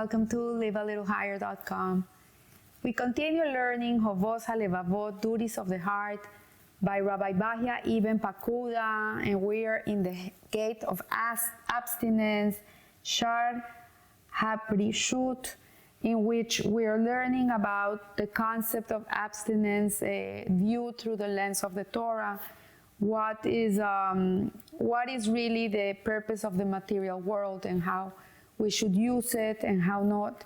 welcome to livealittlehigher.com. We continue learning Hovos HaLevavot, Duties of the Heart, by Rabbi Bahya Ibn Pakuda, and we are in the gate of abstinence, Shar HaPrishut, in which we are learning about the concept of abstinence viewed through the lens of the Torah. What is really the purpose of the material world and how we should use it and how not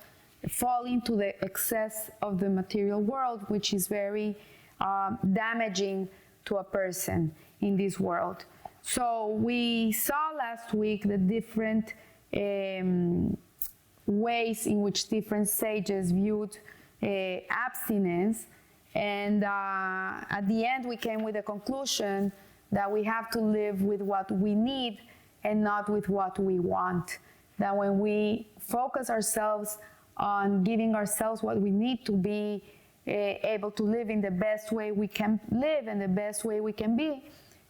fall into the excess of the material world, which is very damaging to a person in this world. So we saw last week the different ways in which different sages viewed abstinence, and at the end we came with a conclusion that we have to live with what we need and not with what we want. That when we focus ourselves on giving ourselves what we need to be able to live in the best way we can live and the best way we can be,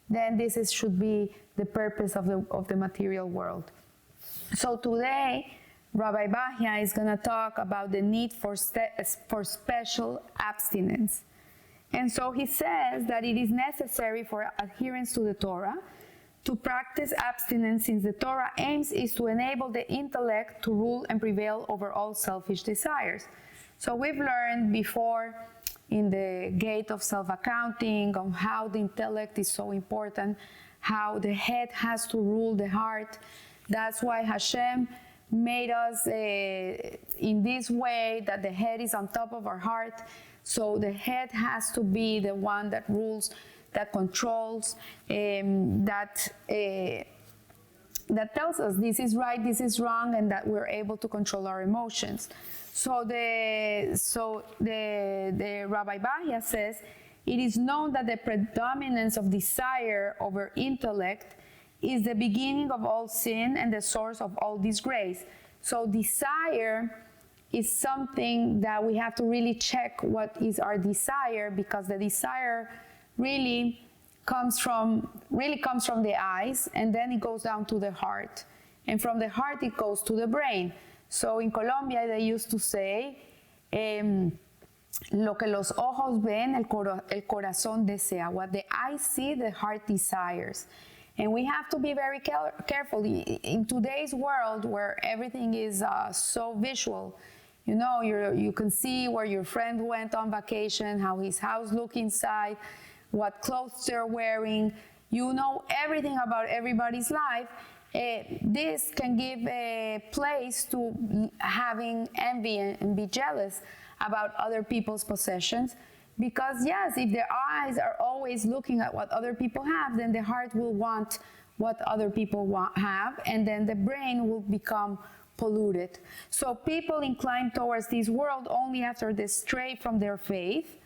then this should be the purpose of the material world. So today, Rabbi Bahya is going to talk about the need for special abstinence. And so he says that it is necessary for adherence to the Torah to practice abstinence, since the Torah aims is to enable the intellect to rule and prevail over all selfish desires. So we've learned before in the gate of self-accounting on how the intellect is so important, how the head has to rule the heart. That's why Hashem made us in this way, that the head is on top of our heart. So the head has to be the one that rules, that controls, that tells us this is right, this is wrong, and that we're able to control our emotions. So the Rabbi Bahya says, it is known that the predominance of desire over intellect is the beginning of all sin and the source of all disgrace. So desire is something that we have to really check what is our desire, because the desire really comes from the eyes, and then it goes down to the heart, and from the heart it goes to the brain. So in Colombia they used to say, lo que los ojos ven, el corazón desea. What the eyes see, the heart desires. And we have to be very careful in today's world where everything is so visual. You know, you can see where your friend went on vacation, how his house looks inside, what clothes they're wearing. You know everything about everybody's life. This can give a place to having envy and be jealous about other people's possessions. Because yes, if the eyes are always looking at what other people have, then the heart will want what other people have, and then the brain will become polluted. So people incline towards this world only after they stray from their faith.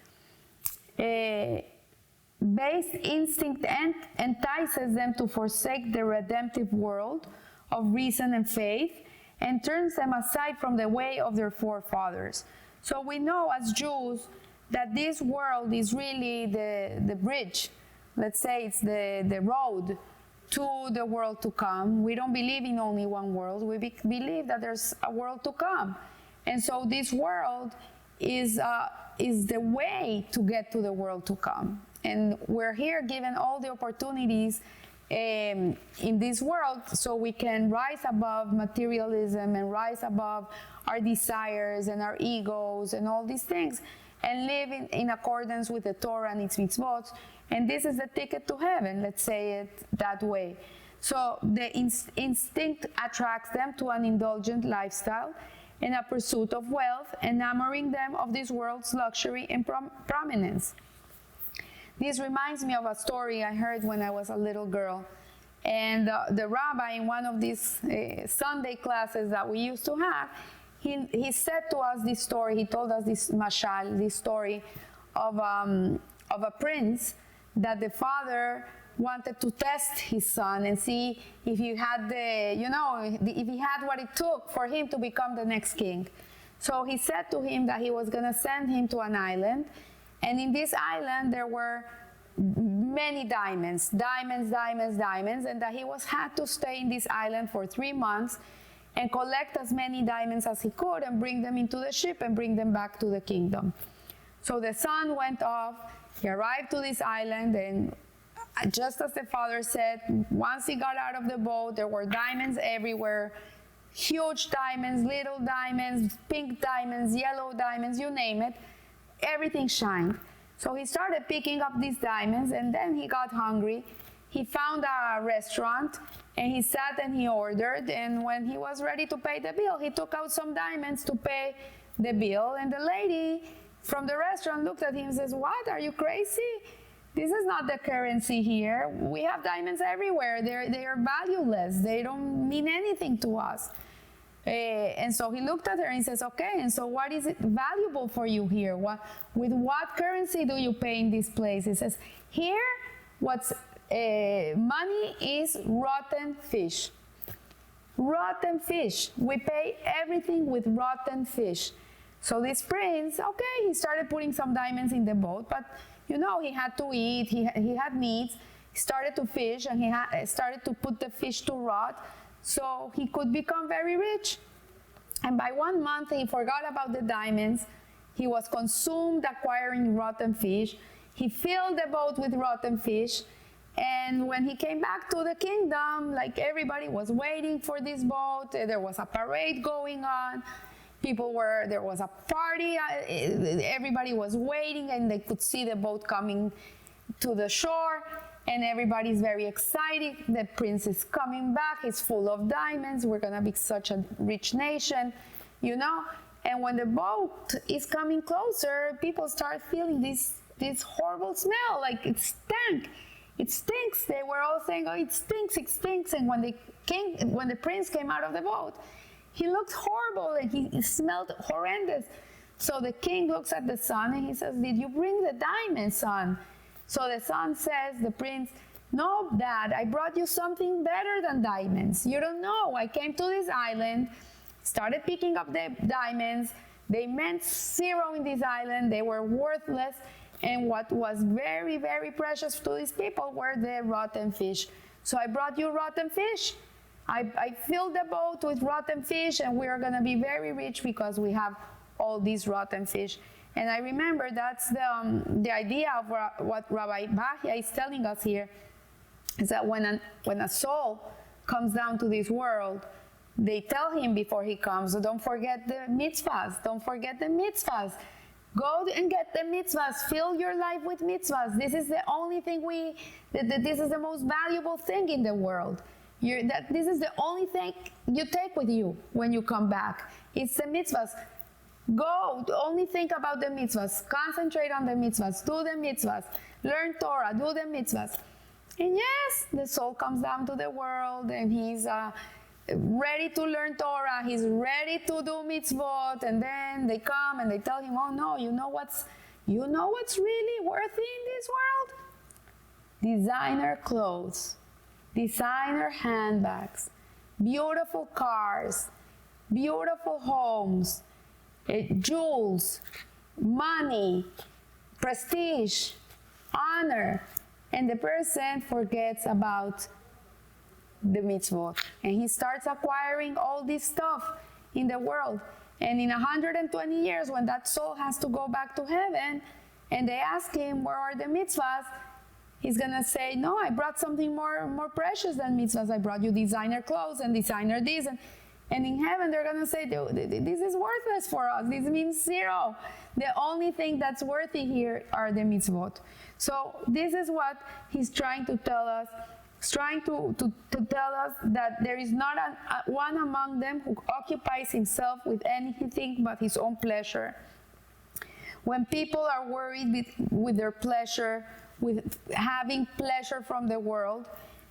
Base instinct entices them to forsake the redemptive world of reason and faith and turns them aside from the way of their forefathers. So we know as Jews that this world is really the bridge. Let's say it's the road to the world to come. We don't believe in only one world. We believe that there's a world to come. And so this world is the way to get to the world to come. And we're here given all the opportunities in this world so we can rise above materialism and rise above our desires and our egos and all these things, and live in accordance with the Torah and its mitzvot. And this is the ticket to heaven, let's say it that way. So the instinct attracts them to an indulgent lifestyle and a pursuit of wealth, enamoring them of this world's luxury and prominence. This reminds me of a story I heard when I was a little girl. And the rabbi in one of these Sunday classes that we used to have, he said to us this story. He told us this mashal, this story of a prince that the father wanted to test his son and see if he had if he had what it took for him to become the next king. So he said to him that he was going to send him to an island, and in this island there were many diamonds, and that he had to stay in this island for 3 months and collect as many diamonds as he could and bring them into the ship and bring them back to the kingdom. So the son went off, he arrived to this island, and just as the father said, once he got out of the boat, there were diamonds everywhere, huge diamonds, little diamonds, pink diamonds, yellow diamonds, you name it, everything shined. So he started picking up these diamonds, and then he got hungry. He found a restaurant, and he sat and he ordered, and when he was ready to pay the bill, he took out some diamonds to pay the bill, and the lady from the restaurant looked at him and says, "What, are you crazy? This is not the currency here. We have diamonds everywhere. They are valueless. They don't mean anything to us." And so he looked at her and he says, "Okay, and so what is it valuable for you here? With what currency do you pay in this place?" He says, "Here, what's money is rotten fish. Rotten fish. We pay everything with rotten fish." So this prince, okay, he started putting some diamonds in the boat, but you know, he had to eat, he had needs. He started to fish, and he started to put the fish to rot so he could become very rich. And by 1 month, he forgot about the diamonds. He was consumed acquiring rotten fish. He filled the boat with rotten fish. And when he came back to the kingdom, like everybody was waiting for this boat. There was a parade going on. There was a party. Everybody was waiting, and they could see the boat coming to the shore. And everybody's very excited. The prince is coming back. He's full of diamonds. We're going to be such a rich nation, you know. And when the boat is coming closer, people start feeling this horrible smell, like it stank. It stinks. They were all saying, "Oh, it stinks, it stinks." And when the prince came out of the boat, he looked horrible, and he smelled horrendous. So the king looks at the son and he says, "Did you bring the diamonds, son?" So the son says, the prince, "No, Dad, I brought you something better than diamonds. You don't know. I came to this island, started picking up the diamonds. They meant zero in this island. They were worthless. And what was very, very precious to these people were the rotten fish. So I brought you rotten fish. I filled the boat with rotten fish, and we are going to be very rich because we have all these rotten fish." And I remember that's the idea of what Rabbi Bahia is telling us here, is that when a soul comes down to this world, they tell him before he comes, "Don't forget the mitzvahs. Don't forget the mitzvahs. Go and get the mitzvahs. Fill your life with mitzvahs. This is the only thing this is the most valuable thing in the world. This is the only thing you take with you when you come back. It's the mitzvahs. Go, only think about the mitzvahs. Concentrate on the mitzvahs. Do the mitzvahs. Learn Torah. Do the mitzvahs." And yes, the soul comes down to the world, and he's ready to learn Torah. He's ready to do mitzvot. And then they come and they tell him, "Oh no, you know what's really worthy in this world? Designer clothes, designer handbags, beautiful cars, beautiful homes, jewels, money, prestige, honor." And the person forgets about the mitzvot, and he starts acquiring all this stuff in the world. And in 120 years, when that soul has to go back to heaven, and they ask him, "Where are the mitzvahs?" he's gonna say, "No, I brought something more precious than mitzvahs. I brought you designer clothes and designer this." And in heaven, they're going to say, "This is worthless for us. This means zero. The only thing that's worthy here are the mitzvot." So this is what he's trying to tell us. He's trying to tell us that there is not one among them who occupies himself with anything but his own pleasure. When people are worried with their pleasure, with having pleasure from the world,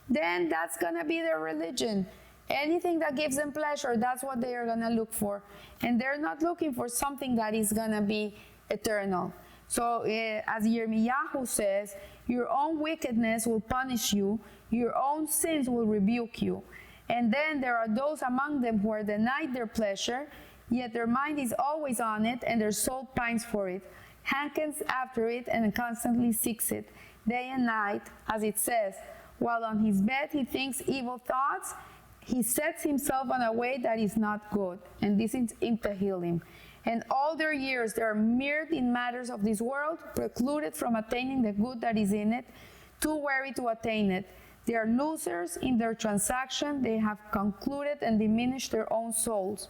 then that's going to be their religion. Anything that gives them pleasure, that's what they are going to look for. And they're not looking for something that is going to be eternal. So as Yirmiyahu says, "Your own wickedness will punish you. Your own sins will rebuke you." And then there are those among them who are denied their pleasure, yet their mind is always on it, and their soul pines for it, hankers after it, and constantly seeks it, day and night, as it says. While on his bed he thinks evil thoughts, he sets himself on a way that is not good, and this is impel him. And all their years they are mired in matters of this world, precluded from attaining the good that is in it, too weary to attain it. They are losers in their transaction. They have concluded and diminished their own souls.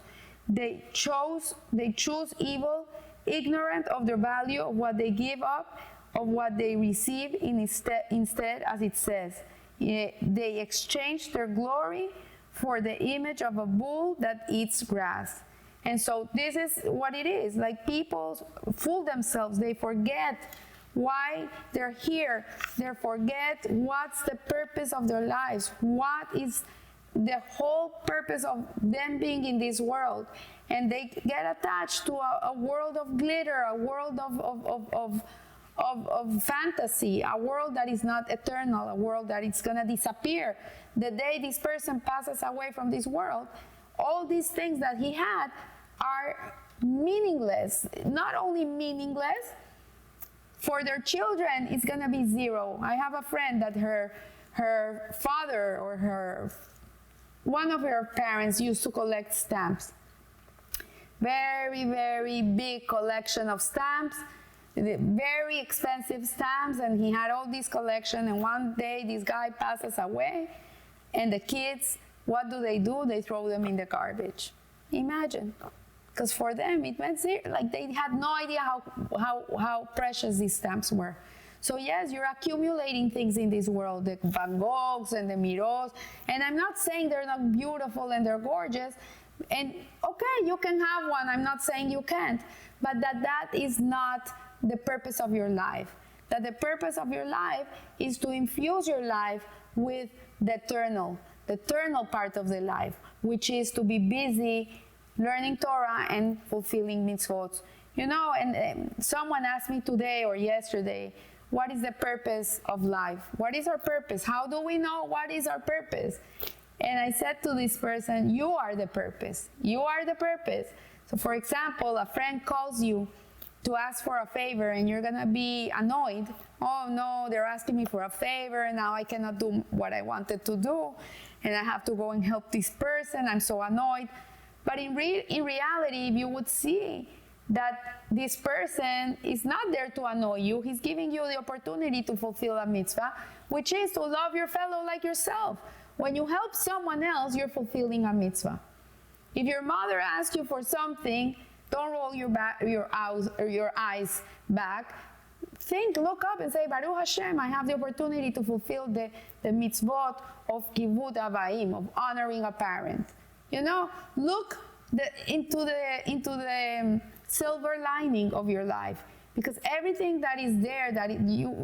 They choose evil, ignorant of the value of what they give up, of what they receive instead, as it says. They exchange their glory for the image of a bull that eats grass. And so this is what it is. Like, people fool themselves. They forget why they're here. They forget what's the purpose of their lives. What is the whole purpose of them being in this world? And they get attached to a world of glitter, a world of fantasy, a world that is not eternal, a world that is going to disappear. The day this person passes away from this world, all these things that he had are meaningless. Not only meaningless, for their children, it's going to be zero. I have a friend that her father or one of her parents used to collect stamps. Very, very big collection of stamps, very expensive stamps, and he had all this collection, and one day this guy passes away, and the kids, what do? They throw them in the garbage. Imagine. Because for them, it meant zero. Like, they had no idea how precious these stamps were. So yes, you're accumulating things in this world, the Van Goghs and the Miros, and I'm not saying they're not beautiful and they're gorgeous, and okay, you can have one, I'm not saying you can't, but that is not the purpose of your life. That the purpose of your life is to infuse your life with the eternal part of the life, which is to be busy learning Torah and fulfilling mitzvot. You know, and someone asked me today or yesterday, what is the purpose of life? What is our purpose? How do we know what is our purpose? And I said to this person, you are the purpose. You are the purpose. So for example, a friend calls you to ask for a favor and you're gonna be annoyed. Oh no, they're asking me for a favor and now I cannot do what I wanted to do and I have to go and help this person. I'm so annoyed. But in reality, if you would see that this person is not there to annoy you, he's giving you the opportunity to fulfill a mitzvah, which is to love your fellow like yourself. When you help someone else, you're fulfilling a mitzvah. If your mother asks you for something, don't roll your eyes back. Look up and say, Baruch Hashem, I have the opportunity to fulfill the mitzvot of kivud avaim, of honoring a parent. You know, look into the silver lining of your life, because everything that is there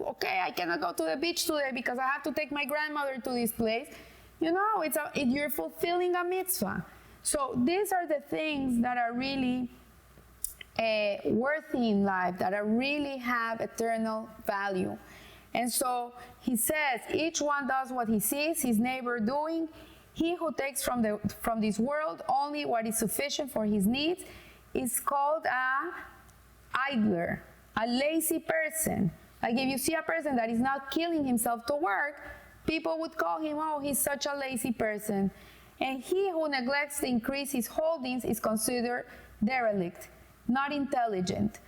okay, I cannot go to the beach today because I have to take my grandmother to this place. You know, you're fulfilling a mitzvah. So these are the things that are really worthy in life, that are really have eternal value. And so he says, each one does what he sees his neighbor doing. He who takes from this world only what is sufficient for his needs is called a idler, a lazy person. Like, if you see a person that is not killing himself to work, people would call him, oh, he's such a lazy person. And he who neglects to increase his holdings is considered derelict, not intelligent,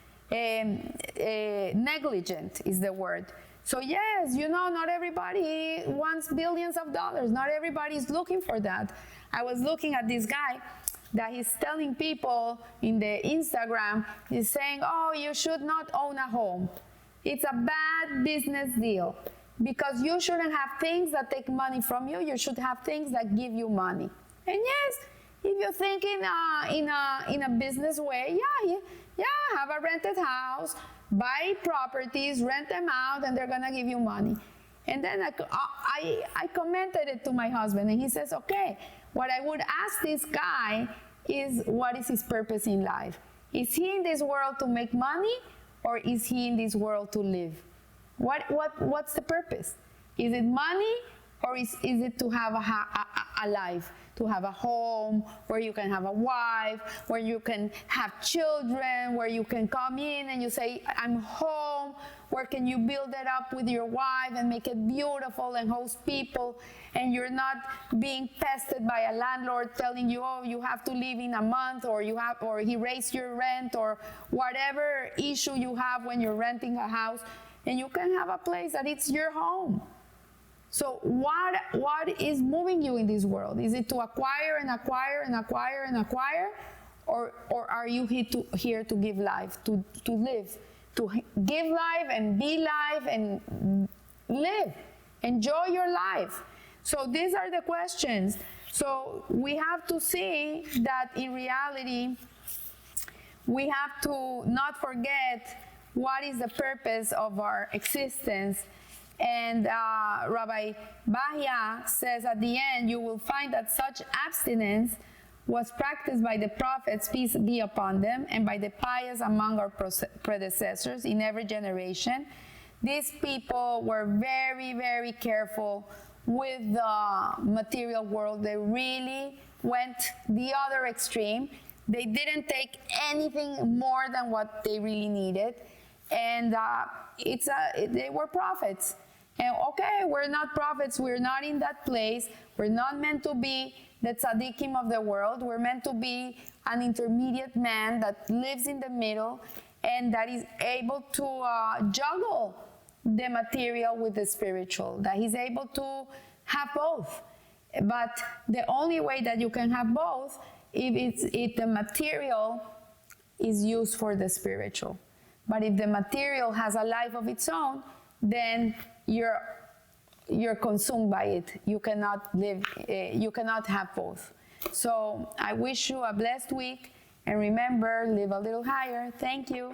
negligent is the word. So yes, you know, not everybody wants billions of dollars. Not everybody is looking for that. I was looking at this guy that he's telling people in the Instagram, he's saying, oh, you should not own a home. It's a bad business deal because you shouldn't have things that take money from you. You should have things that give you money. And yes, if you think in a business way, yeah, have a rented house, buy properties, rent them out, and they're gonna give you money. And then I commented it to my husband, and he says, okay, what I would ask this guy is, what is his purpose in life? Is he in this world to make money, or is he in this world to live? What's the purpose? Is it money, or is it to have a life? To have a home where you can have a wife, where you can have children, where you can come in and you say, I'm home, where can you build it up with your wife and make it beautiful and host people, and you're not being pestered by a landlord telling you, oh, you have to leave in a month, or he raised your rent, or whatever issue you have when you're renting a house, and you can have a place that it's your home. So what is moving you in this world? Is it to acquire and acquire and acquire and acquire? Or are you here to give life, to live, to give life and be life and live, enjoy your life? So these are the questions. So we have to see that in reality, we have to not forget what is the purpose of our existence. And Rabbi Bahya says at the end, you will find that such abstinence was practiced by the prophets, peace be upon them, and by the pious among our predecessors in every generation. These people were very, very careful with the material world. They really went the other extreme. They didn't take anything more than what they really needed. And they were prophets. And okay, we're not prophets, we're not in that place, we're not meant to be the tzaddikim of the world, we're meant to be an intermediate man that lives in the middle and that is able to juggle the material with the spiritual, that he's able to have both. But the only way that you can have both if the material is used for the spiritual. But if the material has a life of its own, then you're consumed by it. You cannot live, you cannot have both. So I wish you a blessed week, and remember, live a little higher. Thank you.